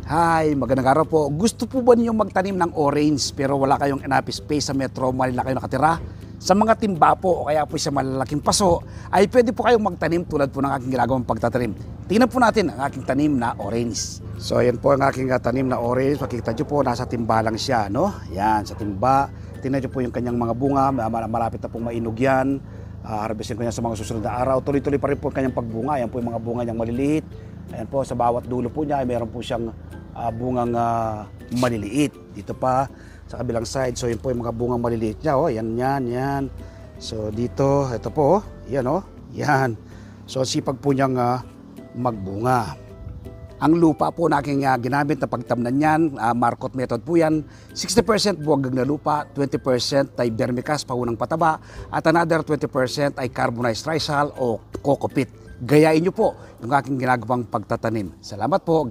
Hi, magandang araw po. Gusto po ba ninyong magtanim ng orange pero wala kayong enough space sa Metro Manila kayo nakatira? Sa mga timba po o kaya po sa malalaking paso ay pwede po kayong magtanim tulad po ng aking ginagawang pagtatanim. Tingnan po natin ang aking tanim na orange. So ayan po ang aking tanim na orange. Makikita nyo po nasa timba lang siya, no? Yan, sa timba. Tingnan nyo po yung kanyang mga bunga. Malapit na pong mainog yan. Harvestin ko yan sa mga susunod na araw. Tuloy-tuloy pa rin po ang kanyang pagbunga. Ayan po yung mga bunga niyang maliliit. Ayan po, sa bawat dulo po niya ay meron po siyang bungang maliliit. Dito pa sa kabilang side. So yun po yung mga bungang maliliit niya. Oh, yan. So dito, ito po. Yan oh. Yan. So sipag po niyang magbunga. Ang lupa po na aking ginamit na pagtamnan yan, Marcot method po yan. 60% buwag na lupa, 20% ay vermicast, paunang pataba, at another 20% ay carbonized trisal o coco peat. Gayain nyo po yung aking ginagawang pagtatanim. Salamat po.